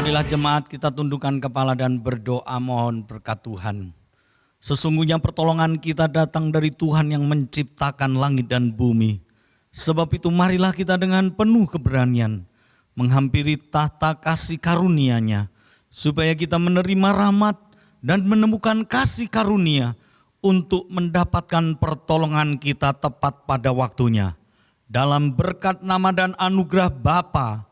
Marilah jemaat kita tundukkan kepala dan berdoa mohon berkat Tuhan. Sesungguhnya pertolongan kita datang dari Tuhan yang menciptakan langit dan bumi. Sebab itu marilah kita dengan penuh keberanian menghampiri tahta kasih karunia-Nya, supaya kita menerima rahmat dan menemukan kasih karunia untuk mendapatkan pertolongan kita tepat pada waktunya. Dalam berkat nama dan anugerah Bapa,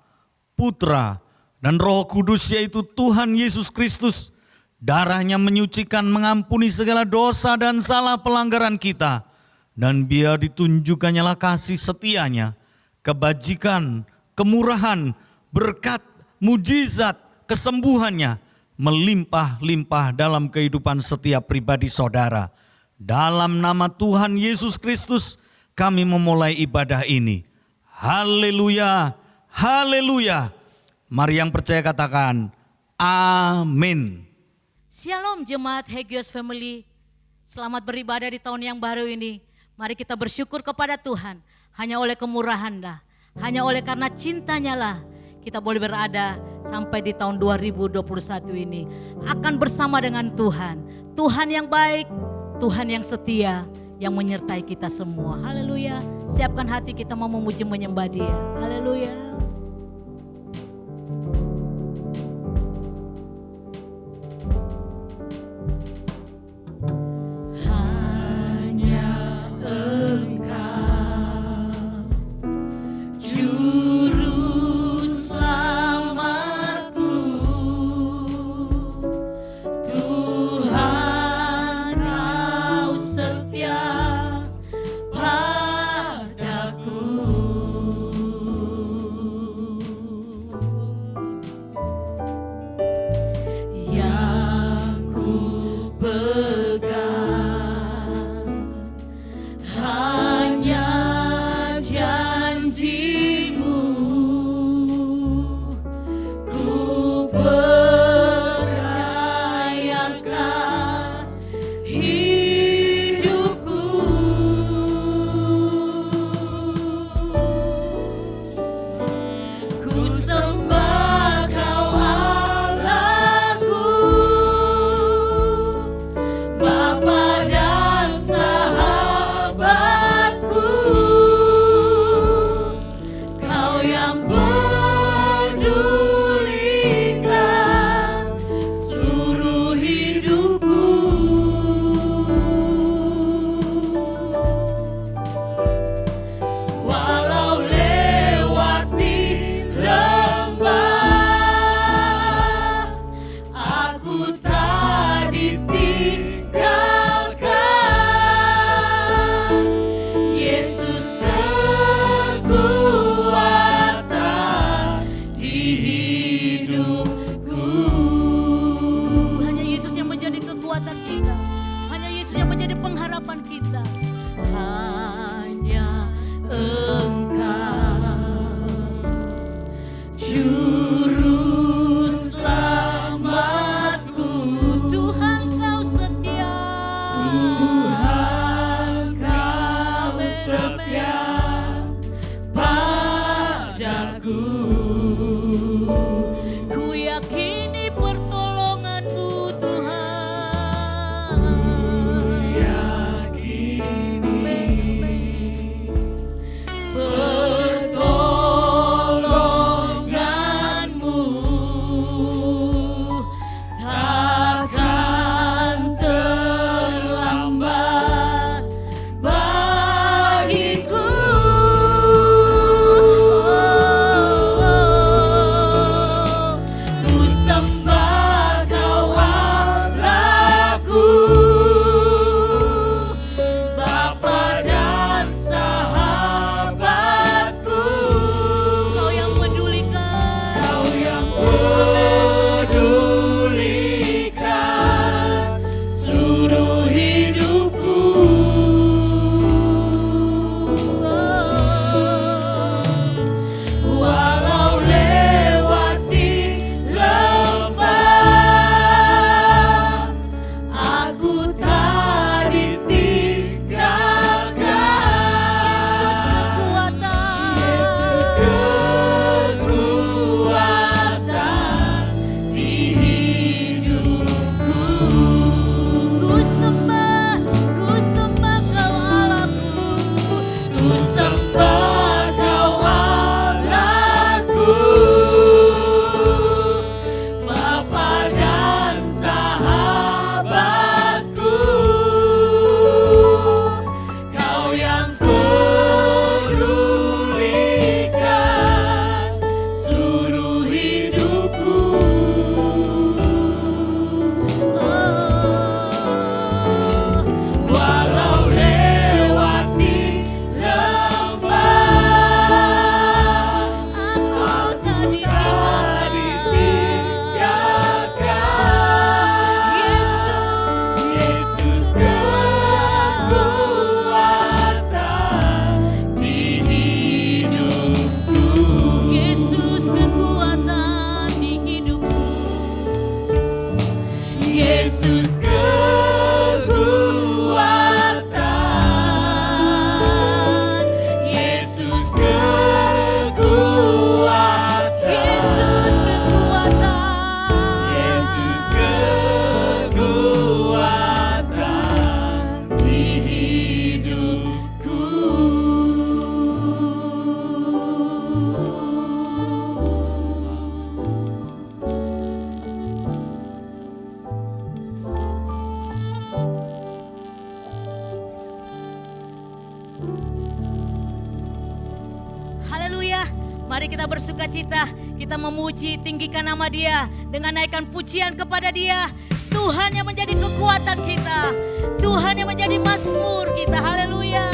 Putra, dan Roh Kudus, yaitu Tuhan Yesus Kristus, darah-Nya menyucikan, mengampuni segala dosa dan salah pelanggaran kita, dan biar ditunjukkannya kasih setia-Nya, kebajikan, kemurahan, berkat, mujizat, kesembuhan-Nya melimpah-limpah dalam kehidupan setiap pribadi saudara. Dalam nama Tuhan Yesus Kristus kami memulai ibadah ini. Haleluya, haleluya. Mari yang percaya katakan amin. Shalom jemaat Hagios Family. Selamat beribadah di tahun yang baru ini. Mari kita bersyukur kepada Tuhan. Hanya oleh kemurahan-Nya, hanya oleh karena cintanya lah kita boleh berada sampai di tahun 2021 ini. Akan bersama dengan Tuhan. Tuhan yang baik, Tuhan yang setia, yang menyertai kita semua. Haleluya. Siapkan hati kita mau memuji menyembah Dia. Haleluya. kita bersuka cita, kita memuji, tinggikan nama Dia dengan naikkan pujian kepada Dia. Tuhan yang menjadi kekuatan kita, Tuhan yang menjadi mazmur kita. Haleluya.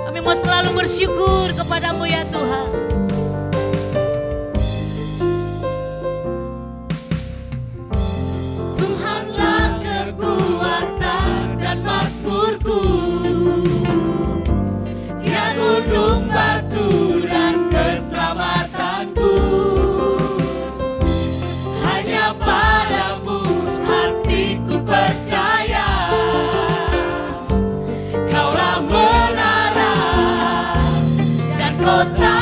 Kami mau selalu bersyukur kepadamu ya Tuhan. Tuhanlah kekuatan dan mazmurku, Dia gunung batu dan keselamatanku. Hanya padamu hatiku percaya, Kaulah menara dan kota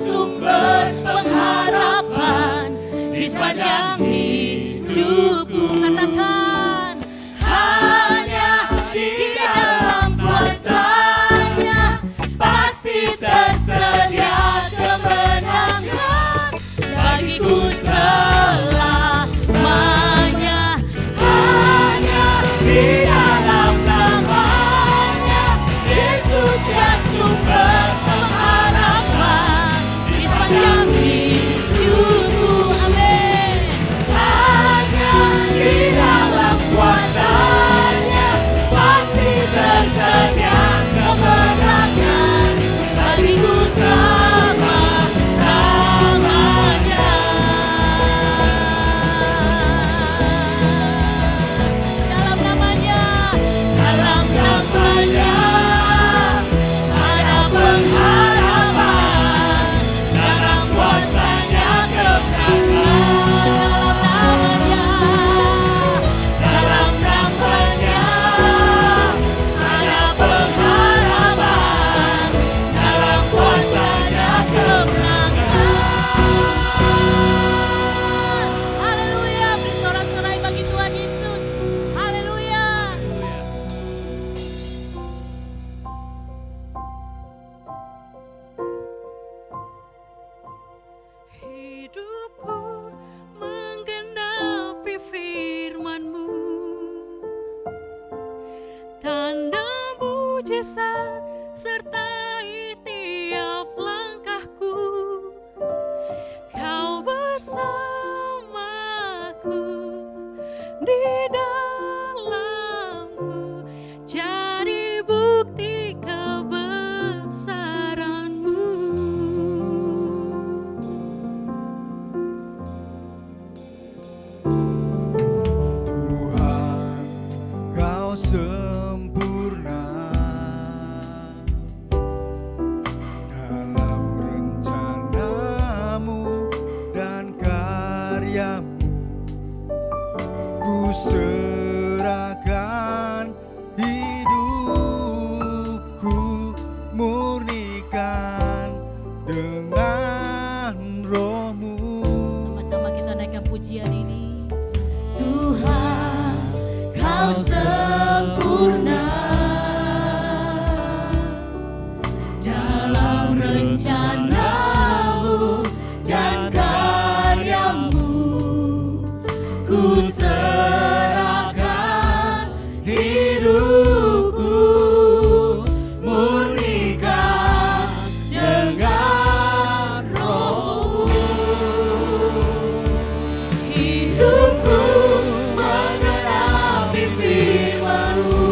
sumber pengharapan di sepanjang hidupku. Katakan, hanya di dalam kuasa-Nya pasti tersedia kemenangan bagiku selamanya. Hanya di dalam nama-Nya Yesus yang sumber pengharapan di sepanjang hidupku. Amin. Hanya di dalam kuasa-Nya pasti tersedia kemenangan bagiku selama-lamanya. Dalam namanya, dalam namanya ada pengharapan, dalam kuasa-Nya kemenangan. Dalam namanya, dalam namanya ada pengharapan, dalam kuasa-Nya kemenangan. Haleluya, beri sorak-sorai bagi Tuhan Yesus. Haleluya. Hidupku menggenapi firman-Mu, tanda mujizat sertai tiap langkahku. Kau bersamaku di dalamku, jadi bukti kebesaran-Mu. Tuhan, Kau sempurna dalam rencana-Mu dan karya-Mu. Ku serahkan hidupku, murnikan dengan Roh-Mu. Sama-sama kita naikkan pujian ini. Tuhan, Kau sempurna dalam rencana-Mu dan karya-Mu. Ku serahkan hidupku, murnikan dengan Roh-Mu. Hidupku menggenapi firman-Mu,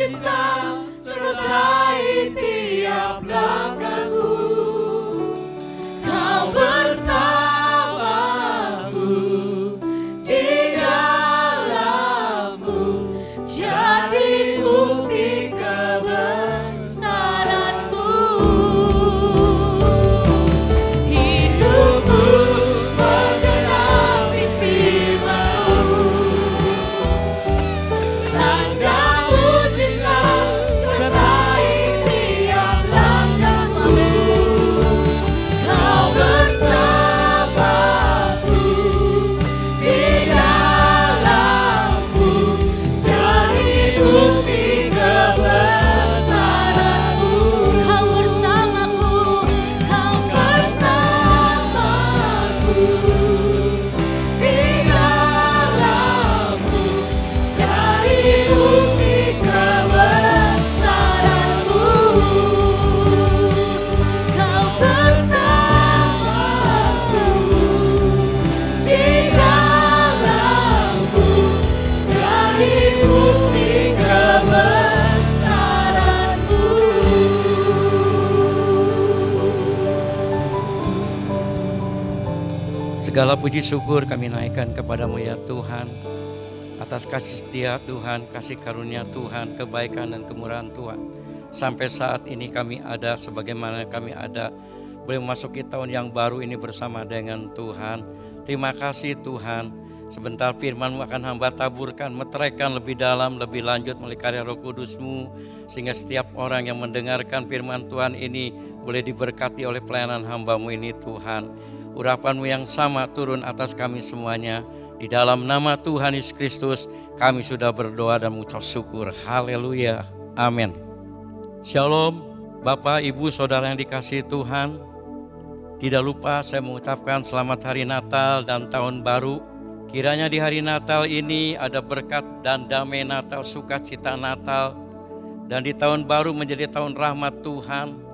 mujizat sertai tiap langkahku. Kau bersamaku di dalammu, jadi bukti kebesaranmu. Hidupku menggenapi firman-Mu, tanda mujizat sertai tiap langkahku. Kau bersamaku di dalammu, jadi bukti kebesaranmu. Kau bersamaku, Kau bersamaku di dalammu, jadi bukti kebesaranmu. Kau bersamaku di dalammu, jadi bukti kebesaranmu. Segala puji syukur kami naikkan kepadamu ya Tuhan, atas kasih setia Tuhan, kasih karunia Tuhan, kebaikan dan kemurahan Tuhan. Sampai saat ini kami ada sebagaimana kami ada, boleh memasuki tahun yang baru ini bersama dengan Tuhan. Terima kasih Tuhan, sebentar firman-Mu akan hamba taburkan, meteraikan lebih dalam, lebih lanjut melalui karya Roh Kudus-Mu, sehingga setiap orang yang mendengarkan firman Tuhan ini boleh diberkati oleh pelayanan hamba-Mu ini Tuhan. Urapan-Mu yang sama turun atas kami semuanya. Di dalam nama Tuhan Yesus Kristus kami sudah berdoa dan mengucap syukur. Haleluya. Amin. Shalom Bapak, Ibu, Saudara yang dikasihi Tuhan. Tidak lupa saya mengucapkan selamat hari Natal dan Tahun Baru. Kiranya di hari Natal ini ada berkat dan damai Natal, sukacita Natal. Dan di Tahun Baru menjadi tahun rahmat Tuhan,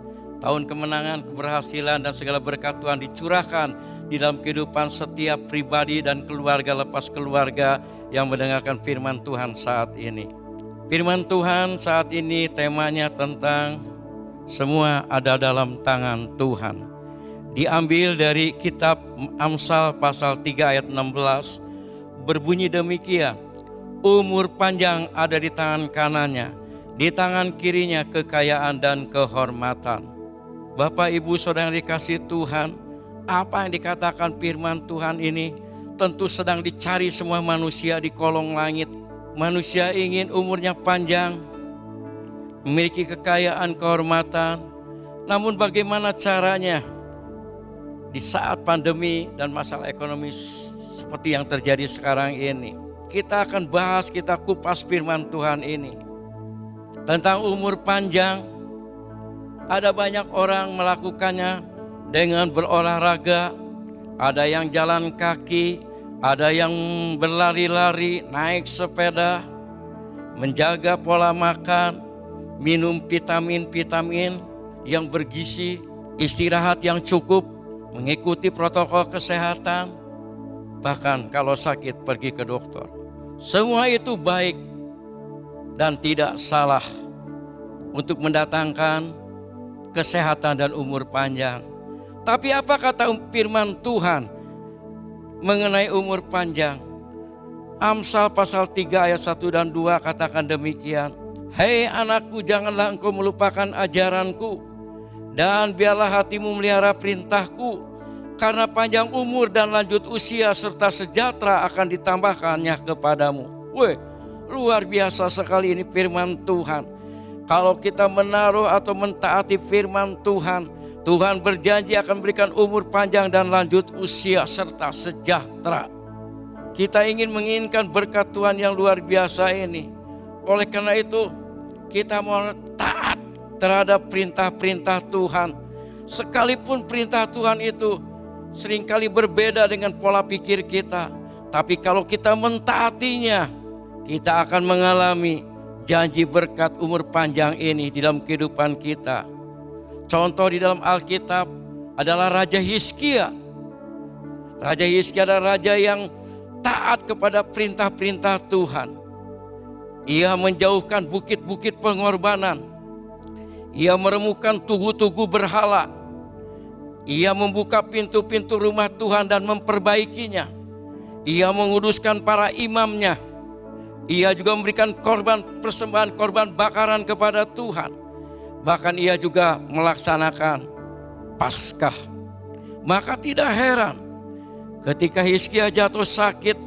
tahun kemenangan, keberhasilan dan segala berkat Tuhan dicurahkan di dalam kehidupan setiap pribadi dan keluarga lepas keluarga yang mendengarkan firman Tuhan saat ini. Firman Tuhan saat ini temanya tentang semua ada dalam tangan Tuhan. Diambil dari kitab Amsal pasal 3 ayat 16, berbunyi demikian, umur panjang ada di tangan kanannya, di tangan kirinya kekayaan dan kehormatan. Bapak, Ibu, Saudara yang dikasihi Tuhan, apa yang dikatakan firman Tuhan ini tentu sedang dicari semua manusia di kolong langit. Manusia ingin umurnya panjang, memiliki kekayaan, kehormatan. Namun bagaimana caranya di saat pandemi dan masalah ekonomi seperti yang terjadi sekarang ini? Kita akan bahas, kita kupas firman Tuhan ini tentang umur panjang. Ada banyak orang melakukannya dengan berolahraga, ada yang jalan kaki, ada yang berlari-lari, naik sepeda, menjaga pola makan, minum vitamin-vitamin yang bergizi, istirahat yang cukup, mengikuti protokol kesehatan, bahkan kalau sakit pergi ke dokter. Semua itu baik dan tidak salah untuk mendatangkan kesehatan dan umur panjang. Tapi apa kata firman Tuhan mengenai umur panjang? Amsal pasal 3 ayat 1 dan 2 katakan demikian. Hei anakku, janganlah engkau melupakan ajaranku, dan biarlah hatimu melihara perintahku, karena panjang umur dan lanjut usia serta sejahtera akan ditambahkannya kepadamu. Weh, luar biasa sekali ini firman Tuhan. Kalau kita menaruh atau mentaati firman Tuhan, Tuhan berjanji akan berikan umur panjang dan lanjut usia serta sejahtera. Kita menginginkan berkat Tuhan yang luar biasa ini. Oleh karena itu, kita mau taat terhadap perintah-perintah Tuhan. Sekalipun perintah Tuhan itu seringkali berbeda dengan pola pikir kita, tapi kalau kita mentaatinya, kita akan mengalami janji berkat umur panjang ini di dalam kehidupan kita. Contoh di dalam Alkitab adalah Raja Hizkia. Raja Hizkia adalah raja yang taat kepada perintah-perintah Tuhan. Ia menjauhkan bukit-bukit pengorbanan. Ia meremukan tugu-tugu berhala. Ia membuka pintu-pintu rumah Tuhan dan memperbaikinya. Ia menguduskan para imamnya. Ia juga memberikan persembahan korban bakaran kepada Tuhan. Bahkan ia juga melaksanakan Paskah. Maka tidak heran ketika Hizkia jatuh sakit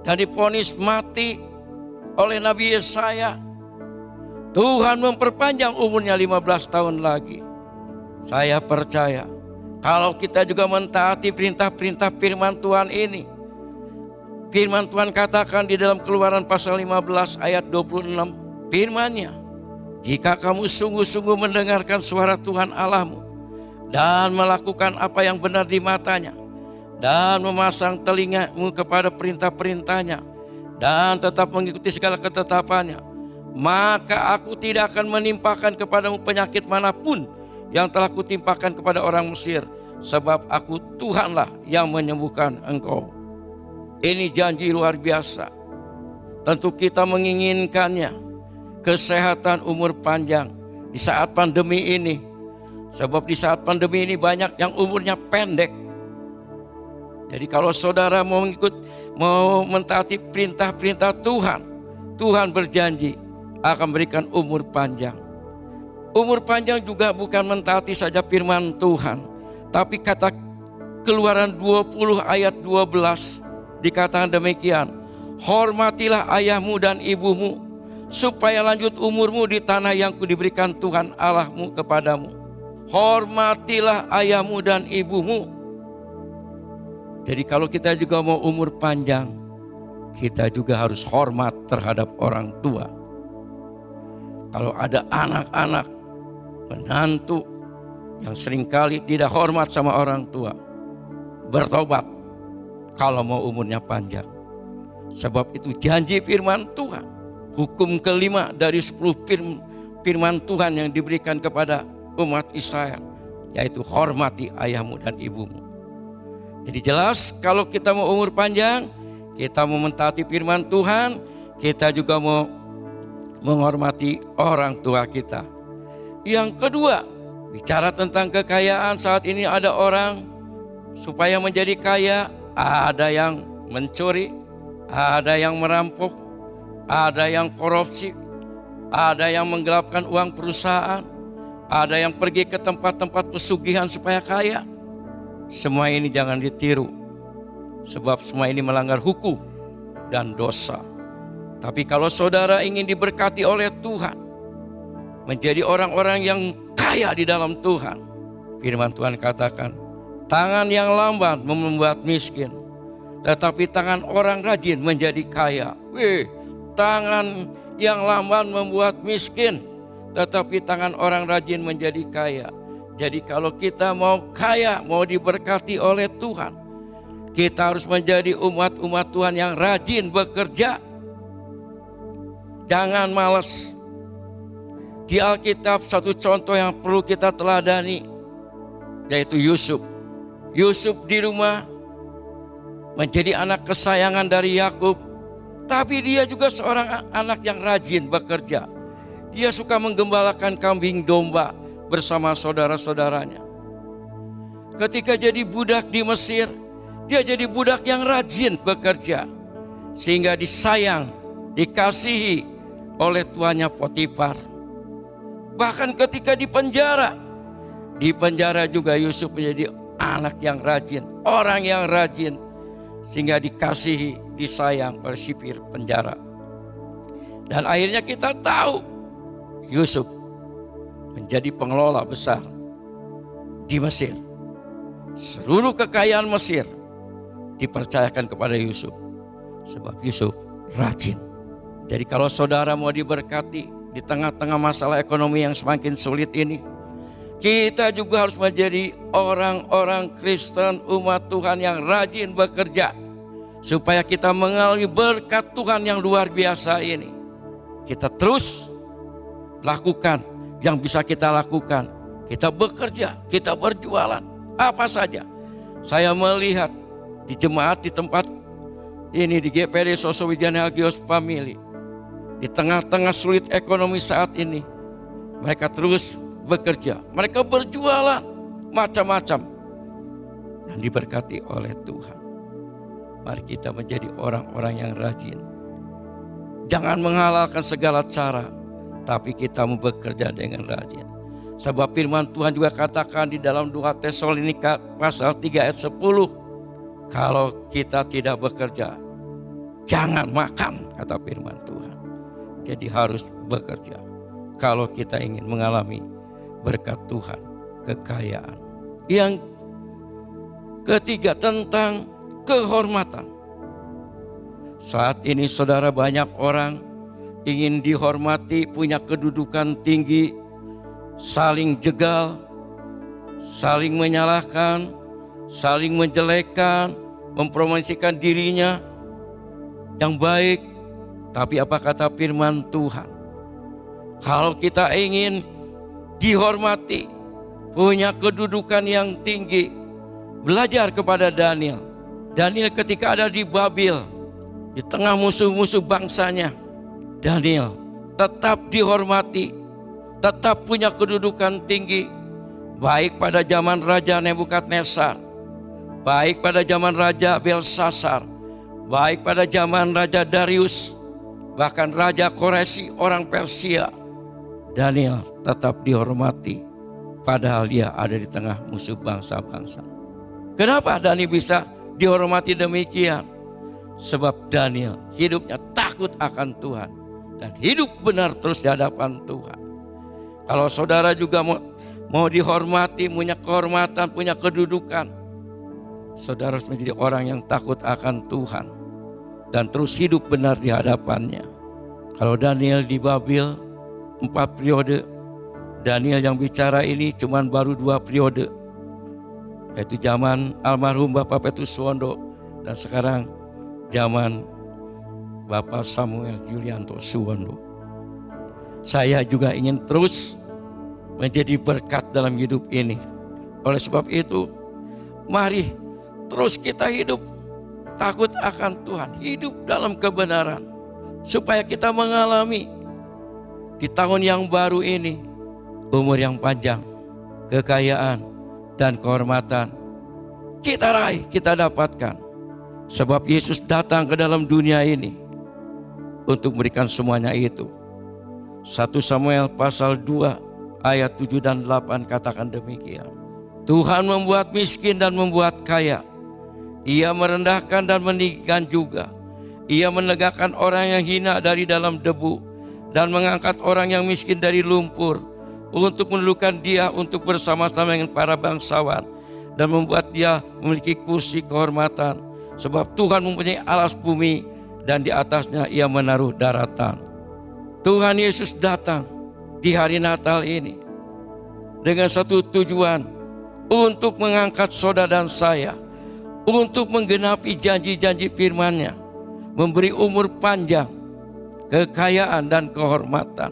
dan divonis mati oleh Nabi Yesaya, Tuhan memperpanjang umurnya 15 tahun lagi. Saya percaya kalau kita juga mentaati perintah-perintah firman Tuhan ini. Firman Tuhan katakan di dalam Keluaran pasal 15 ayat 26, firman-Nya, jika kamu sungguh-sungguh mendengarkan suara Tuhan Allahmu dan melakukan apa yang benar di matanya, dan memasang telingamu kepada perintah-perintahnya, dan tetap mengikuti segala ketetapannya, maka aku tidak akan menimpakan kepadamu penyakit manapun yang telah kutimpakan kepada orang Mesir, sebab aku Tuhanlah yang menyembuhkan engkau. Ini janji luar biasa. Tentu kita menginginkannya, kesehatan, umur panjang di saat pandemi ini. Sebab di saat pandemi ini banyak yang umurnya pendek. Jadi kalau saudara mau mentaati perintah-perintah Tuhan, Tuhan berjanji akan berikan umur panjang. Umur panjang juga bukan mentaati saja firman Tuhan, tapi kata Keluaran 20 ayat 12 dikatakan demikian, hormatilah ayahmu dan ibumu, supaya lanjut umurmu di tanah yang diberikan Tuhan Allahmu kepadamu. Hormatilah ayahmu dan ibumu. Jadi kalau kita juga mau umur panjang, kita juga harus hormat terhadap orang tua. Kalau ada anak-anak, menantu yang seringkali tidak hormat sama orang tua, bertobat kalau mau umurnya panjang. Sebab itu janji firman Tuhan. Hukum kelima dari 10 firman Tuhan yang diberikan kepada umat Israel, yaitu hormati ayahmu dan ibumu. Jadi jelas kalau kita mau umur panjang, kita mau mentaati firman Tuhan, kita juga mau menghormati orang tua kita. Yang kedua, bicara tentang kekayaan, saat ini ada orang supaya menjadi kaya, ada yang mencuri, ada yang merampok, ada yang korupsi, ada yang menggelapkan uang perusahaan, ada yang pergi ke tempat-tempat pesugihan supaya kaya. Semua ini jangan ditiru, sebab semua ini melanggar hukum dan dosa. Tapi kalau saudara ingin diberkati oleh Tuhan, menjadi orang-orang yang kaya di dalam Tuhan, firman Tuhan katakan, tangan yang lamban membuat miskin, tetapi tangan orang rajin menjadi kaya. Tangan yang lamban membuat miskin, tetapi tangan orang rajin menjadi kaya. Jadi kalau kita mau kaya, mau diberkati oleh Tuhan, kita harus menjadi umat-umat Tuhan yang rajin bekerja. Jangan malas. Di Alkitab satu contoh yang perlu kita teladani, yaitu Yusuf. Yusuf di rumah menjadi anak kesayangan dari Yakub, tapi dia juga seorang anak yang rajin bekerja. Dia suka menggembalakan kambing domba bersama saudara-saudaranya. Ketika jadi budak di Mesir, dia jadi budak yang rajin bekerja, sehingga disayang, dikasihi oleh tuannya Potifar. Bahkan ketika di penjara juga Yusuf menjadi anak yang rajin, orang yang rajin, sehingga dikasihi, disayang oleh sipir penjara. Dan akhirnya kita tahu Yusuf menjadi pengelola besar di Mesir. Seluruh kekayaan Mesir dipercayakan kepada Yusuf, sebab Yusuf rajin. Jadi kalau saudara mau diberkati di tengah-tengah masalah ekonomi yang semakin sulit ini, kita juga harus menjadi orang-orang Kristen, umat Tuhan yang rajin bekerja, supaya kita mengalami berkat Tuhan yang luar biasa ini. Kita terus lakukan yang bisa kita lakukan. Kita bekerja, kita berjualan, apa saja. Saya melihat di jemaat di tempat ini, di GPD Sosowijana Hagios Family, Di tengah-tengah sulit ekonomi saat ini, mereka terus bekerja. Mereka berjualan macam-macam dan diberkati oleh Tuhan. Mari kita menjadi orang-orang yang rajin. Jangan menghalalkan segala cara, tapi kita mau bekerja dengan rajin. Sebab firman Tuhan juga katakan di dalam 2 Tesalonika pasal 3 ayat 10. Kalau kita tidak bekerja, jangan makan, kata firman Tuhan. Jadi harus bekerja kalau kita ingin mengalami berkat Tuhan, kekayaan. Yang ketiga tentang kehormatan. Saat ini saudara, banyak orang ingin dihormati, punya kedudukan tinggi, saling jegal, saling menyalahkan, saling menjelekkan, mempromosikan dirinya yang baik. Tapi apa kata firman Tuhan? Kalau kita ingin dihormati, punya kedudukan yang tinggi, belajar kepada Daniel. Daniel ketika ada di Babil, di tengah musuh-musuh bangsanya, Daniel tetap dihormati, tetap punya kedudukan tinggi. Baik pada zaman Raja Nebukadnezar, baik pada zaman Raja Belsasar, baik pada zaman Raja Darius, bahkan Raja Koresi orang Persia, Daniel tetap dihormati padahal dia ada di tengah musuh bangsa-bangsa. Kenapa Daniel bisa dihormati demikian? Sebab Daniel hidupnya takut akan Tuhan dan hidup benar terus di hadapan Tuhan. Kalau saudara juga mau dihormati, punya kehormatan, punya kedudukan, saudara harus menjadi orang yang takut akan Tuhan dan terus hidup benar di hadapannya. Kalau Daniel di Babil 4 periode, Daniel yang bicara ini cuman baru 2 periode, yaitu zaman almarhum Bapak Petrus Suwondo dan sekarang zaman Bapak Samuel Yulianto Suwondo. Saya juga ingin terus menjadi berkat dalam hidup ini. Oleh sebab itu, mari terus kita hidup takut akan Tuhan, hidup dalam kebenaran, supaya kita mengalami di tahun yang baru ini umur yang panjang, kekayaan dan kehormatan kita raih, kita dapatkan. Sebab Yesus datang ke dalam dunia ini untuk memberikan semuanya itu. 1 Samuel pasal 2 ayat 7 dan 8 katakan demikian. Tuhan membuat miskin dan membuat kaya. Ia merendahkan dan meninggikan juga. Ia menegakkan orang yang hina dari dalam debu dan mengangkat orang yang miskin dari lumpur, untuk menundukkan dia untuk bersama-sama dengan para bangsawan dan membuat dia memiliki kursi kehormatan. Sebab Tuhan mempunyai alas bumi dan di atasnya ia menaruh daratan. Tuhan Yesus datang di hari Natal ini dengan satu tujuan, untuk mengangkat saudara dan saya, untuk menggenapi janji-janji firman-Nya, memberi umur panjang, kekayaan dan kehormatan.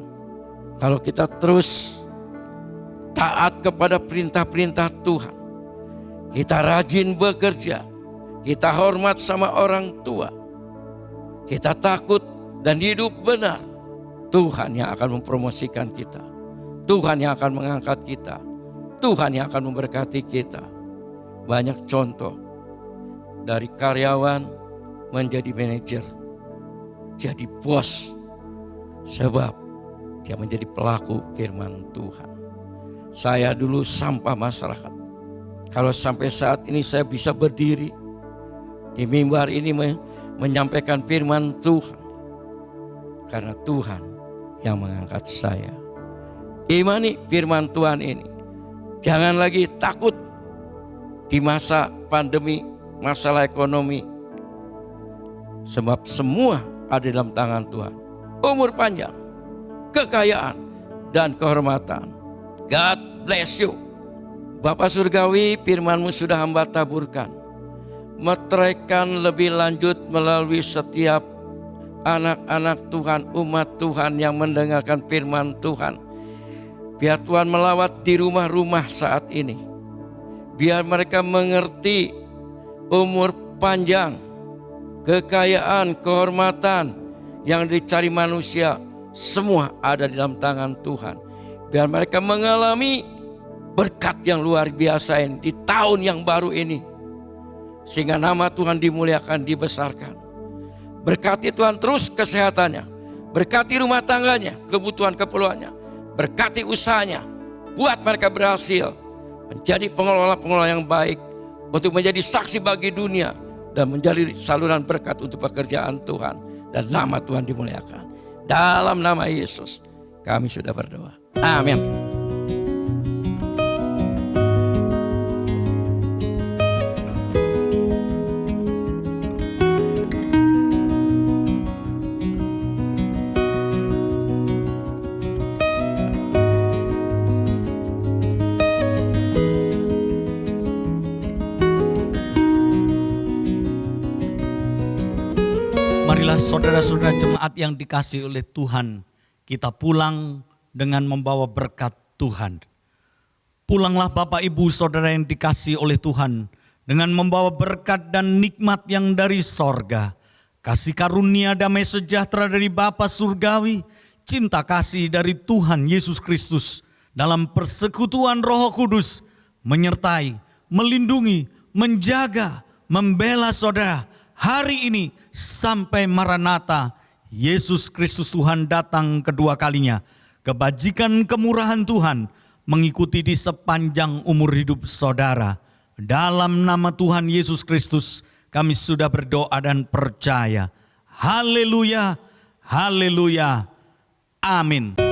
Kalau kita terus taat kepada perintah-perintah Tuhan, kita rajin bekerja, kita hormat sama orang tua, kita takut dan hidup benar, Tuhan yang akan mempromosikan kita, Tuhan yang akan mengangkat kita, Tuhan yang akan memberkati kita. Banyak contoh dari karyawan menjadi manajer, jadi bos, sebab dia menjadi pelaku firman Tuhan. Saya dulu sampah masyarakat. Kalau sampai saat ini saya bisa berdiri di mimbar ini menyampaikan firman Tuhan, karena Tuhan yang mengangkat saya. Imani firman Tuhan ini. Jangan lagi takut di masa pandemi, masalah ekonomi. Sebab semua ada dalam tangan Tuhan. Umur panjang, kekayaan, dan kehormatan. God bless you. Bapa Surgawi, firman-Mu sudah hamba taburkan. Meteraikan lebih lanjut melalui setiap anak-anak Tuhan, umat Tuhan yang mendengarkan firman Tuhan. Biar Tuhan melawat di rumah-rumah saat ini. Biar mereka mengerti umur panjang, kekayaan, kehormatan yang dicari manusia, semua ada di dalam tangan Tuhan. Biar mereka mengalami berkat yang luar biasa ini di tahun yang baru ini. Sehingga nama Tuhan dimuliakan, dibesarkan. Berkati Tuhan terus kesehatannya. Berkati rumah tangganya, kebutuhan keperluannya. Berkati usahanya. Buat mereka berhasil menjadi pengelola-pengelola yang baik. Untuk menjadi saksi bagi dunia. Dan menjadi saluran berkat untuk pekerjaan Tuhan. Dan nama Tuhan dimuliakan. Dalam nama Yesus kami sudah berdoa. Amin. Marilah saudara-saudara jemaat yang dikasihi oleh Tuhan, kita pulang dengan membawa berkat Tuhan. Pulanglah Bapak Ibu Saudara yang dikasihi oleh Tuhan dengan membawa berkat dan nikmat yang dari sorga. Kasih karunia damai sejahtera dari Bapa Surgawi, cinta kasih dari Tuhan Yesus Kristus dalam persekutuan Roh Kudus menyertai, melindungi, menjaga, membela saudara hari ini sampai Maranatha Yesus Kristus Tuhan datang kedua kalinya. Kebajikan kemurahan Tuhan mengikuti di sepanjang umur hidup saudara. Dalam nama Tuhan Yesus Kristus kami sudah berdoa dan percaya. Haleluya, haleluya, amin.